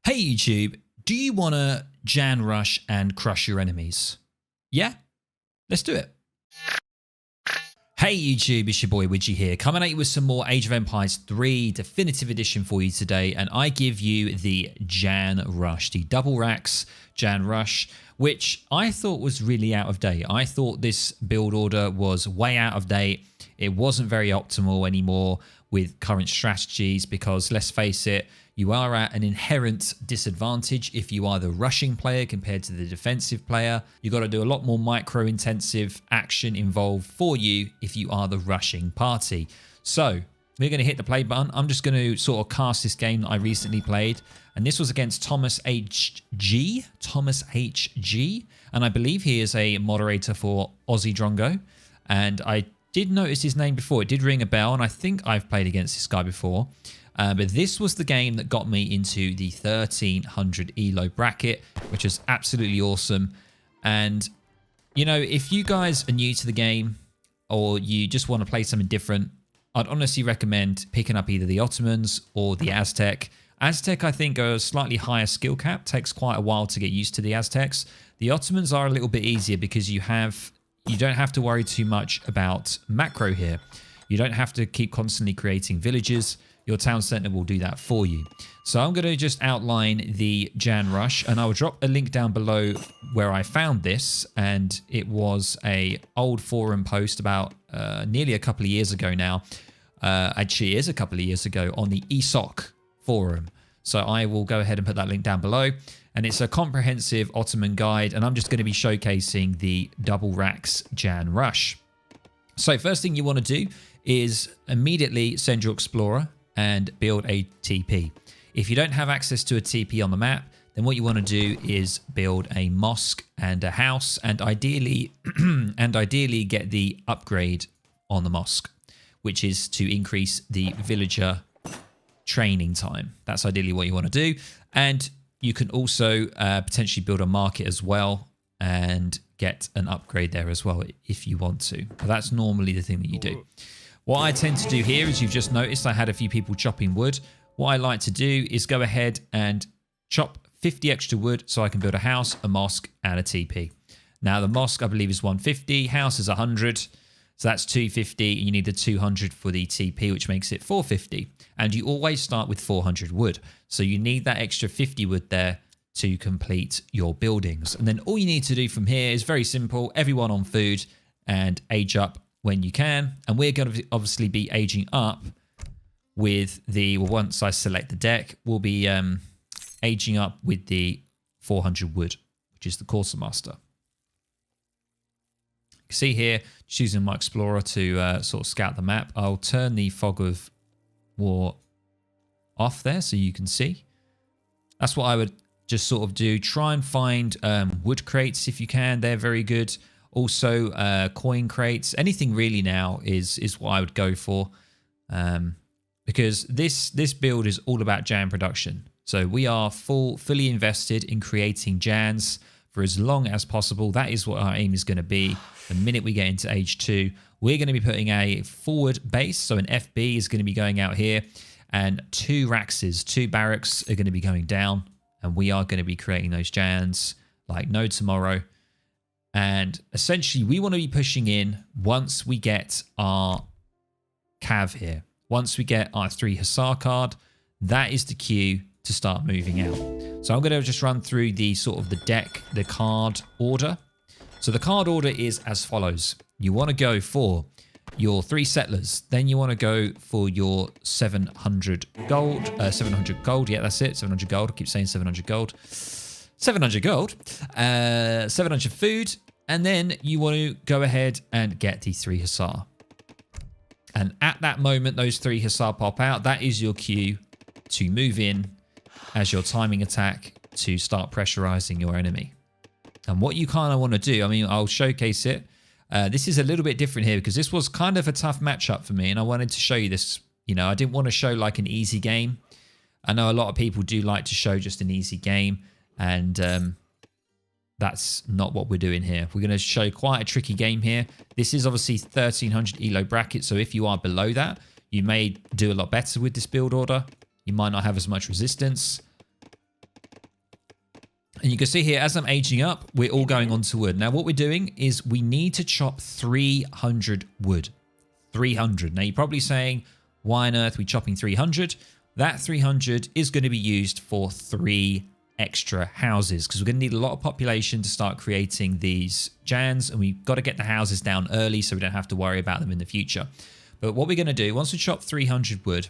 Hey YouTube, do you want to Jan rush and crush your enemies? Yeah? Let's do it. Hey YouTube, it's your boy Widgie here, coming at you with some more Age of Empires 3 Definitive Edition for you today, and I give you the Jan Rush, the double racks Jan Rush, which I thought was really out of date. I thought this build order was way out of date. It wasn't very optimal anymore with current strategies because, let's face it, you are at an inherent disadvantage if you are the rushing player compared to the defensive player. You've got to do a lot more micro-intensive action involved for you if you are the rushing party. So we're going to hit the play button. I'm just going to sort of cast this game that I recently played. And this was against Thomas HG. And I believe he is a moderator for Aussie Drongo. And I did notice his name before. It did ring a bell. And I think I've played against this guy before. But this was the game that got me into the 1300 ELO bracket, which is absolutely awesome. And, you know, if you guys are new to the game or you just want to play something different, I'd honestly recommend picking up either the Ottomans or the Aztec. Aztec, I think, are a slightly higher skill cap. Takes quite a while to get used to the Aztecs. The Ottomans are a little bit easier because you don't have to worry too much about macro here. You don't have to keep constantly creating villages. Your town center will do that for you. So I'm going to just outline the Jan Rush, and I'll drop a link down below where I found this. And it was a old forum post about nearly a couple of years ago now. Actually, it is a couple of years ago on the ESOC forum. So I will go ahead and put that link down below. And it's a comprehensive Ottoman guide, and I'm just going to be showcasing the double racks Jan Rush. So first thing you want to do is immediately send your explorer and build a TP. If you don't have access to a TP on the map, then what you want to do is build a mosque and a house, and ideally get the upgrade on the mosque, which is to increase the villager training time. That's ideally what you want to do. And you can also potentially build a market as well and get an upgrade there as well if you want to. But that's normally the thing that you do. What I tend to do here is, you've just noticed I had a few people chopping wood. What I like to do is go ahead and chop 50 extra wood so I can build a house, a mosque, and a TP. Now the mosque, I believe, is 150, house is 100, so that's 250, and you need the 200 for the TP, which makes it 450. And you always start with 400 wood, so you need that extra 50 wood there to complete your buildings. And then all you need to do from here is very simple: everyone on food and age up when you can. And we're going to obviously be aging up with the, well, once I select the deck, we'll be aging up with the 400 wood, which is the Courser Master. You can see here, choosing my Explorer to sort of scout the map. I'll turn the Fog of War off there so you can see. That's what I would just sort of do. Try and find wood crates if you can. They're very good. Also, coin crates, anything really now is what I would go for, because this build is all about Jan production. So we are fully invested in creating Jans for as long as possible. That is what our aim is going to be. The minute we get into Age 2, we're going to be putting a forward base. So an FB is going to be going out here, and two barracks are going to be going down, and we are going to be creating those Jans like no tomorrow. And essentially, we want to be pushing in once we get our cav here. Once we get our 3 Hussar card, that is the cue to start moving out. So I'm going to just run through the sort of the card order. So the card order is as follows. You want to go for your 3 settlers. Then you want to go for your 700 gold. 700 gold. Yeah, that's it. 700 gold. I keep saying 700 gold. 700 gold, 700 food, and then you want to go ahead and get the 3 Hussar. And at that moment, those 3 Hussar pop out. That is your cue to move in as your timing attack to start pressurizing your enemy. And what you kind of want to do, I mean, I'll showcase it. This is a little bit different here because this was kind of a tough matchup for me, and I wanted to show you this. You know, I didn't want to show like an easy game. I know a lot of people do like to show just an easy game. And that's not what we're doing here. We're going to show quite a tricky game here. This is obviously 1300 ELO bracket, so if you are below that, you may do a lot better with this build order. You might not have as much resistance. And you can see here, as I'm aging up, we're all going on to wood. Now, what we're doing is we need to chop 300 wood. 300. Now, you're probably saying, why on earth are we chopping 300? That 300 is going to be used for 3 extra houses because we're going to need a lot of population to start creating these jans, and we've got to get the houses down early so we don't have to worry about them in the future. But what we're going to do, once we chop 300 wood,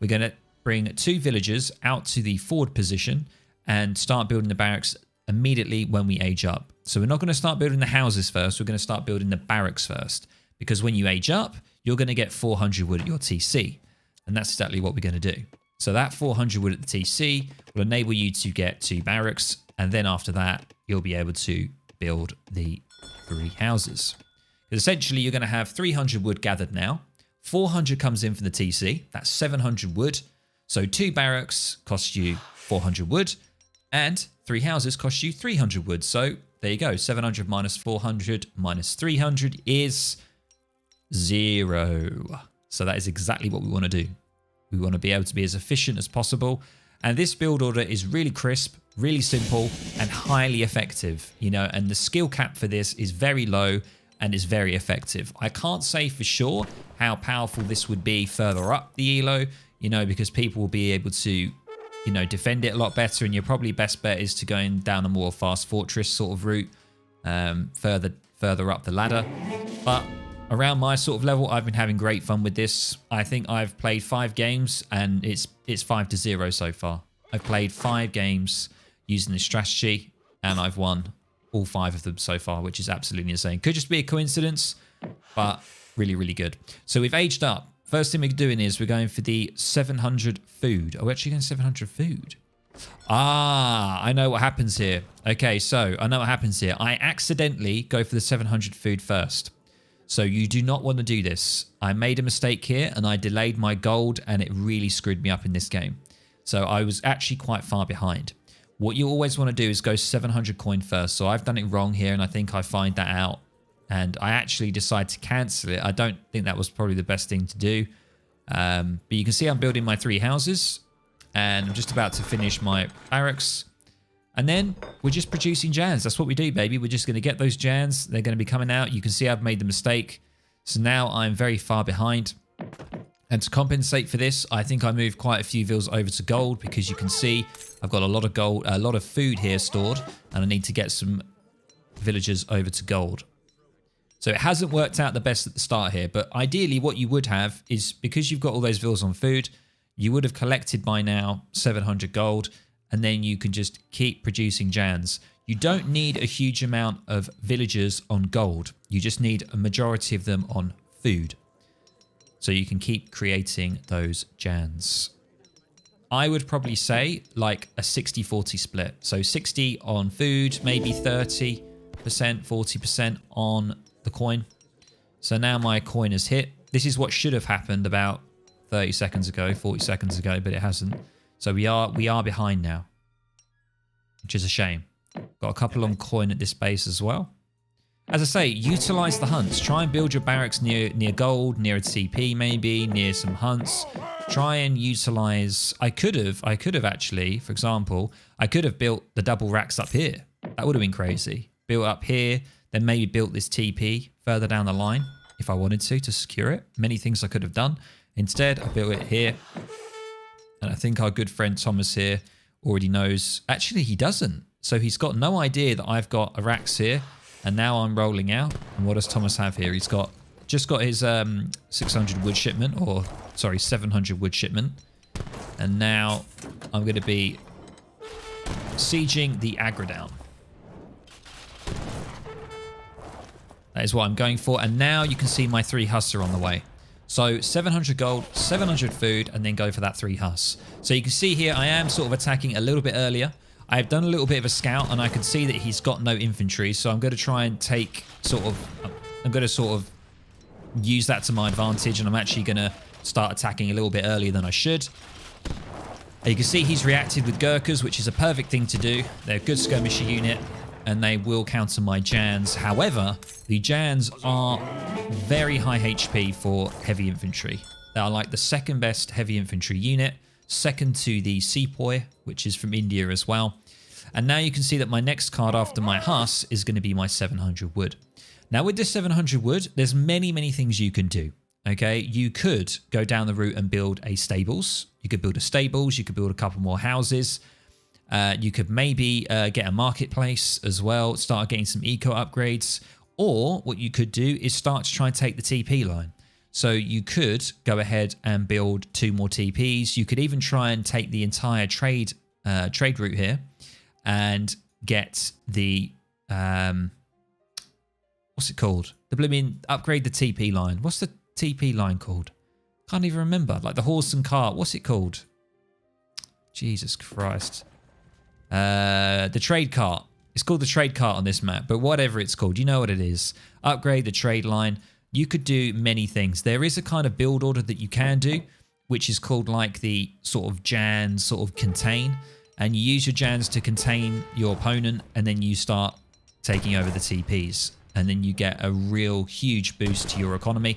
we're going to bring 2 villagers out to the forward position and start building the barracks immediately when we age up. So we're not going to start building the houses first, we're going to start building the barracks first, because when you age up, you're going to get 400 wood at your TC, and that's exactly what we're going to do. So that 400 wood at the TC will enable you to get 2 barracks, and then after that, you'll be able to build the 3 houses. Because essentially, you're going to have 300 wood gathered now, 400 comes in from the TC, that's 700 wood, so 2 barracks cost you 400 wood, and 3 houses cost you 300 wood. So there you go, 700 minus 400 minus 300 is 0. So that is exactly what we want to do. We want to be able to be as efficient as possible. And this build order is really crisp, really simple, and highly effective, you know, and the skill cap for this is very low and is very effective. I can't say for sure how powerful this would be further up the elo, you know, because people will be able to, you know, defend it a lot better, and your probably best bet is to go down a more fast fortress sort of route further up the ladder. But around my sort of level, I've been having great fun with this. I think I've played 5 games and it's 5-0 so far. I've played 5 games using this strategy and I've won all 5 of them so far, which is absolutely insane. Could just be a coincidence, but really, really good. So we've aged up. First thing we're doing is we're going for the 700 food. Oh, we're actually going 700 food. Ah, I know what happens here. Okay, so I know what happens here. I accidentally go for the 700 food first. So you do not want to do this. I made a mistake here and I delayed my gold and it really screwed me up in this game. So I was actually quite far behind. What you always want to do is go 700 coin first. So I've done it wrong here and I think I find that out. And I actually decide to cancel it. I don't think that was probably the best thing to do. But you can see I'm building my 3 houses. And I'm just about to finish my barracks. And then we're just producing jans. That's what we do, baby. We're just going to get those jans. They're going to be coming out. You can see I've made the mistake. So now I'm very far behind. And to compensate for this, I think I moved quite a few villas over to gold because you can see I've got a lot of gold, a lot of food here stored. And I need to get some villagers over to gold. So it hasn't worked out the best at the start here. But ideally what you would have is, because you've got all those villas on food, you would have collected by now 700 gold. And then you can just keep producing jans. You don't need a huge amount of villagers on gold. You just need a majority of them on food. So you can keep creating those jans. I would probably say like a 60-40 split. So 60 on food, maybe 30%, 40% on the coin. So now my coin has hit. This is what should have happened about 30 seconds ago, 40 seconds ago, but it hasn't. So we are behind now, which is a shame. Got a couple on coin at this base as well. As I say, utilize the hunts. Try and build your barracks near gold, near a TP maybe, near some hunts. Try and utilize. I could have actually, for example, I could have built the double racks up here. That would have been crazy. Built up here, then maybe built this TP further down the line if I wanted to secure it. Many things I could have done. Instead, I built it here. And I think our good friend Thomas here already knows. Actually, he doesn't. So he's got no idea that I've got a racks here. And now I'm rolling out. And what does Thomas have here? He's just got his 600 wood shipment. Or, sorry, 700 wood shipment. And now I'm going to be sieging the aggro down. That is what I'm going for. And now you can see my 3 husks are on the way. So 700 gold, 700 food, and then go for that 3 husks. So you can see here, I am sort of attacking a little bit earlier. I've done a little bit of a scout, and I can see that he's got no infantry. So I'm going to try and I'm going to sort of use that to my advantage, and I'm actually going to start attacking a little bit earlier than I should. And you can see he's reacted with Gurkhas, which is a perfect thing to do. They're a good skirmisher unit, and they will counter my Jans. However, the Jans are very high HP for heavy infantry. They are like the 2nd best heavy infantry unit, second to the Sepoy, which is from India as well. And now you can see that my next card after my Huss is going to be my 700 wood. Now with this 700 wood, there's many things you can do. Okay, you could go down the route and build a stables. You could build a stables. You could build a couple more houses. You could maybe get a marketplace as well. Start getting some eco upgrades. Or what you could do is start to try and take the TP line. So you could go ahead and build 2 more TPs. You could even try and take the entire trade route here and get the what's it called? The blooming upgrade the TP line. What's the TP line called? Can't even remember. Like the horse and cart. What's it called? Jesus Christ. The trade cart. It's called the trade cart on this map, but whatever it's called, you know what it is. Upgrade the trade line. You could do many things. There is a kind of build order that you can do, which is called like the sort of Jans sort of contain. And you use your Jans to contain your opponent, and then you start taking over the TPs. And then you get a real huge boost to your economy.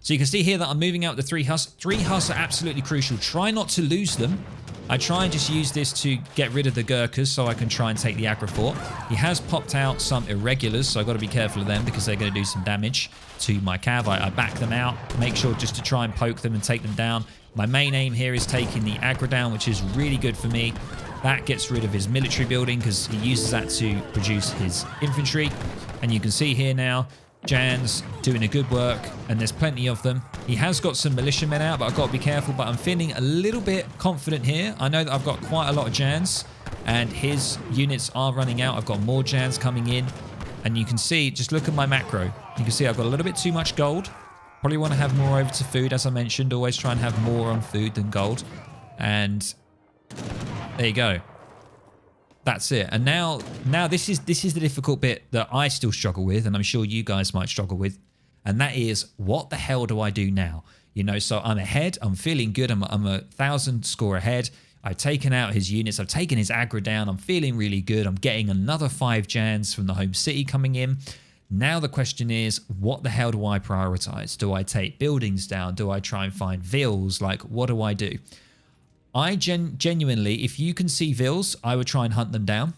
So you can see here that I'm moving out the 3 Huss. 3 Huss are absolutely crucial. Try not to lose them. I try and just use this to get rid of the Gurkhas so I can try and take the aggro fort. He has popped out some irregulars, so I've got to be careful of them because they're going to do some damage to my cav. I back them out, make sure just to try and poke them and take them down. My main aim here is taking the aggro down, which is really good for me. That gets rid of his military building because he uses that to produce his infantry. And you can see here now, Jan's doing a good work, and there's plenty of them. He has got some militiamen out, but I've got to be careful. But I'm feeling a little bit confident here. I know that I've got quite a lot of Jans, and his units are running out. I've got more Jans coming in, and you can see, just look at my macro. You can see I've got a little bit too much gold. Probably want to have more over to food, as I mentioned. Always try and have more on food than gold. And there you go. That's it. And now this is the difficult bit that I still struggle with, and I'm sure you guys might struggle with, and that is, what the hell do I do now? You know, so I'm ahead. I'm feeling good. I'm 1,000 score ahead. I've taken out his units. I've taken his aggro down. I'm feeling really good. I'm getting another 5 Jans from the home city coming in. Now the question is, what the hell do I prioritize? Do I take buildings down? Do I try and find vills? Like, what do I do? I genuinely, if you can see vills, I would try and hunt them down.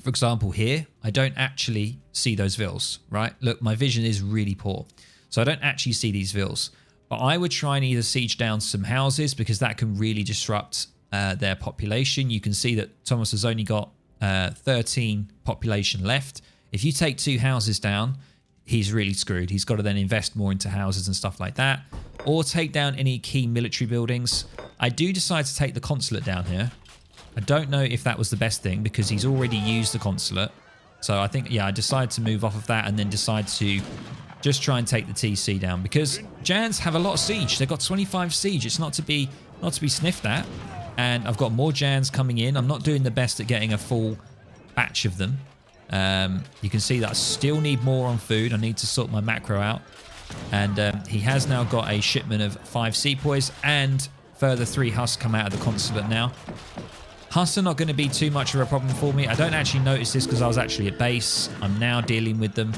For example, here, I don't actually see those vills, right? Look, my vision is really poor. So I don't actually see these vills. But I would try and either siege down some houses because that can really disrupt their population. You can see that Thomas has only got 13 population left. If you take 2 houses down, he's really screwed. He's got to then invest more into houses and stuff like that. Or take down any key military buildings. I do decide to take the consulate down here. I don't know if that was the best thing because he's already used the consulate. So I think, yeah, I decided to move off of that and then decide to just try and take the TC down because Jans have a lot of siege. They've got 25 siege. It's not to be sniffed at. And I've got more Jans coming in. I'm not doing the best at getting a full batch of them. You can see that I still need more on food. I need to sort my macro out. And he has now got a shipment of 5 sepoys and further 3 Huss come out of the consulate now. Huss are not going to be too much of a problem for me. I don't actually notice this because I was actually at base. I'm now dealing with them.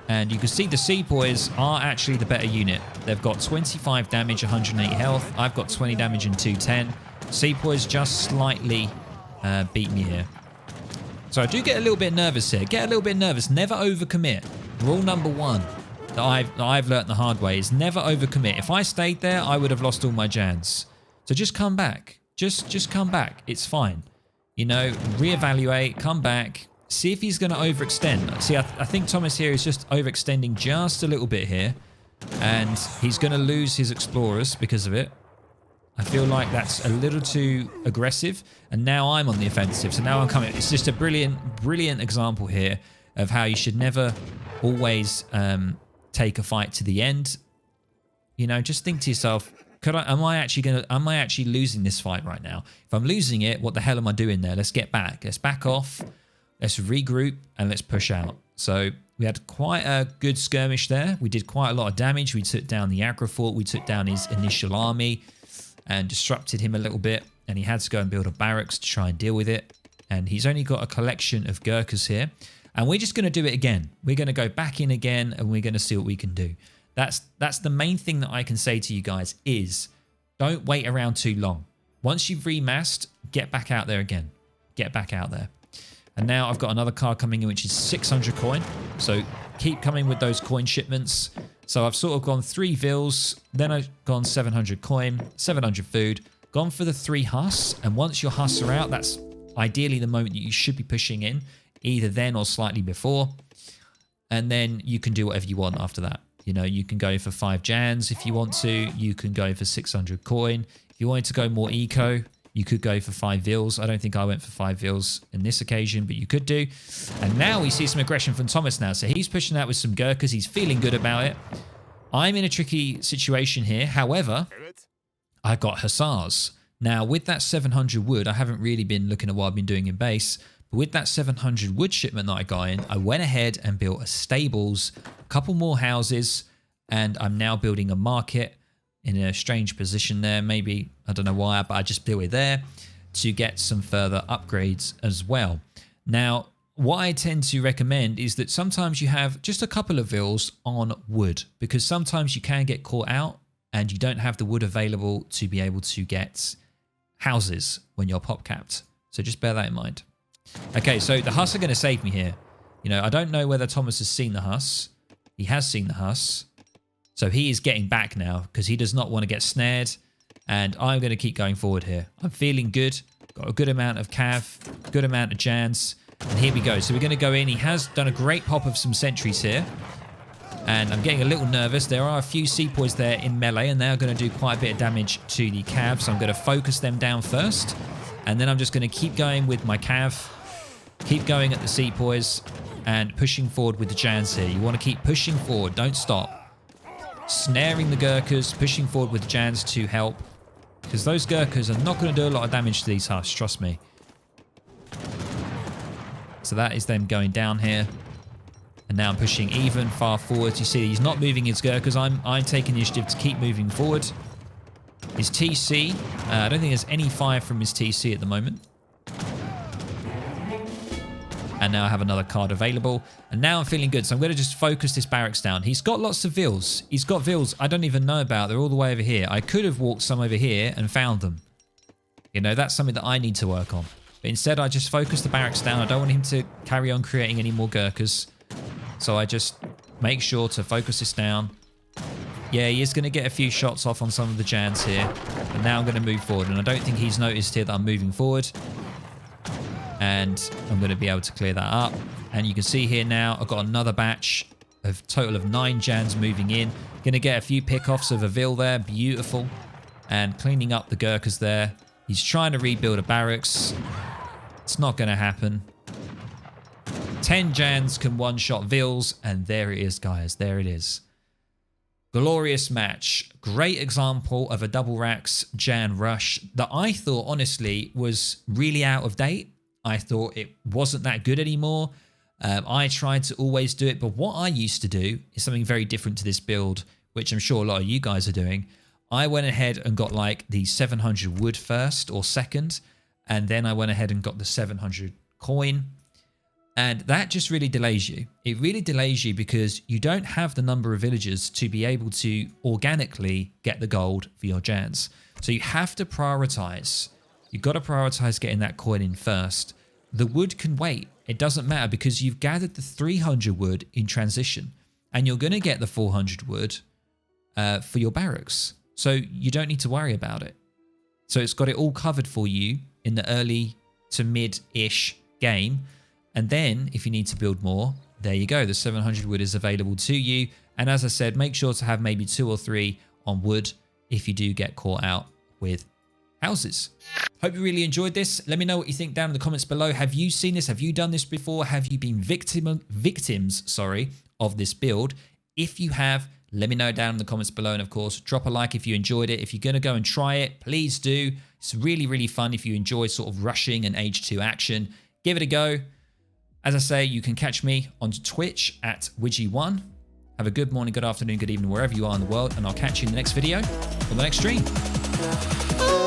And you can see the sepoys are actually the better unit. They've got 25 damage, 108 health. I've got 20 damage and 210. Sepoys just slightly beat me here. So I do get a little bit nervous here. Get a little bit nervous. Never overcommit. Rule number 1 that I've learnt the hard way is never overcommit. If I stayed there, I would have lost all my Jans. So just come back. Just come back. It's fine. You know, reevaluate, come back, see if he's going to overextend. See, I think Thomas here is just overextending just a little bit here. And he's going to lose his explorers because of it. I feel like that's a little too aggressive. And now I'm on the offensive. So now I'm coming. It's just a brilliant example here of how you should never always take a fight to the end. You know, just think to yourself, am I actually losing this fight right now? If I'm losing it, what the hell am I doing there? Let's get back. Let's back off. Let's regroup and let's push out. So we had quite a good skirmish there. We did quite a lot of damage. We took down the aggro fort. We took down his initial army and disrupted him a little bit. And he had to go and build a barracks to try and deal with it. And he's only got a collection of Gurkhas here. And we're just going to do it again. We're going to go back in again and we're going to see what we can do. That's the main thing that I can say to you guys is don't wait around too long. Once you've remassed, get back out there again. get back out there. And now I've got another card coming in, which is 600 coin. So keep coming with those coin shipments. So I've sort of gone 3 vils, then I've gone 700 coin, 700 food, gone for the 3 husks. And once your husks are out, that's ideally the moment that you should be pushing in, either then or slightly before. And then you can do whatever you want after that. You know, you can go for 5 Jans if you want to. You can go for 600 coin. If you wanted to go more eco, you could go for 5 vils. I don't think I went for 5 vils in this occasion, but you could do. And now we see some aggression from Thomas now. So he's pushing out with some Gurkhas. He's feeling good about it. I'm in a tricky situation here. However, I got Hussars. Now, with that 700 wood, I haven't really been looking at what I've been doing in base. But with that 700 wood shipment that I got in, I went ahead and built a stables, a couple more houses, and I'm now building a market in a strange position there. Maybe, I don't know why, but I just built it there to get some further upgrades as well. Now, what I tend to recommend is that sometimes you have just a couple of vils on wood, because sometimes you can get caught out and you don't have the wood available to be able to get houses when you're pop capped. So just bear that in mind. Okay, so the Huss are going to save me here. You know, I don't know whether Thomas has seen the Huss. He has seen the Huss. So he is getting back now because he does not want to get snared. And I'm going to keep going forward here. I'm feeling good. Got a good amount of cav, good amount of Jans. And here we go. So we're going to go in. He has done a great pop of some sentries here. And I'm getting a little nervous. There are a few sepoys there in melee, and they are going to do quite a bit of damage to the cav. So I'm going to focus them down first. And then I'm just going to keep going with my cav. Keep going at the sepoys and pushing forward with the Jans here. You want to keep pushing forward. Don't stop. Snaring the Gurkhas, pushing forward with the Jans to help. Because those Gurkhas are not going to do a lot of damage to these Huss, trust me. So that is them going down here. And now I'm pushing even far forward. You see, he's not moving his Gurkhas. I'm taking the initiative to keep moving forward. His TC, I don't think there's any fire from his TC at the moment. And now I have another card available. And now I'm feeling good. So I'm going to just focus this barracks down. He's got lots of vils. He's got vils I don't even know about. They're all the way over here. I could have walked some over here and found them. You know, that's something that I need to work on. But instead, I just focus the barracks down. I don't want him to carry on creating any more Gurkhas. So I just make sure to focus this down. Yeah, he is going to get a few shots off on some of the Jans here. But now I'm going to move forward. And I don't think he's noticed here that I'm moving forward. And I'm going to be able to clear that up. And you can see here now, I've got another batch of total of 9 Jans moving in. Going to get a few pickoffs of a Vil there. Beautiful. And cleaning up the Gurkhas there. He's trying to rebuild a barracks. It's not going to happen. 10 Jans can one-shot Vils. And there it is, guys. There it is. Glorious match. Great example of a double racks Jan rush that I thought, honestly, was really out of date. I thought it wasn't that good anymore. I tried to always do it, but what I used to do is something very different to this build, which I'm sure a lot of you guys are doing. I went ahead and got like the 700 wood first or second, and then I went ahead and got the 700 coin. And that just really delays you. It really delays you because you don't have the number of villagers to be able to organically get the gold for your Jans. So you have to prioritize. You've got to prioritize getting that coin in first. The wood can wait. It doesn't matter because you've gathered the 300 wood in transition and you're going to get the 400 wood for your barracks. So you don't need to worry about it. So it's got it all covered for you in the early to mid-ish game. And then if you need to build more, there you go. The 700 wood is available to you. And as I said, make sure to have maybe 2 or 3 on wood if you do get caught out with houses. Hope you really enjoyed this. Let me know what you think down in the comments below. Have you seen this? Have you done this before? Have you been victims of this build? If you have, let me know down in the comments below. And of course, drop a like if you enjoyed it. If you're going to go and try it, please do. It's really, really fun if you enjoy sort of rushing and Age 2 action. Give it a go. As I say, you can catch me on Twitch at Widgie1. Have a good morning, good afternoon, good evening, wherever you are in the world. And I'll catch you in the next video or the next stream.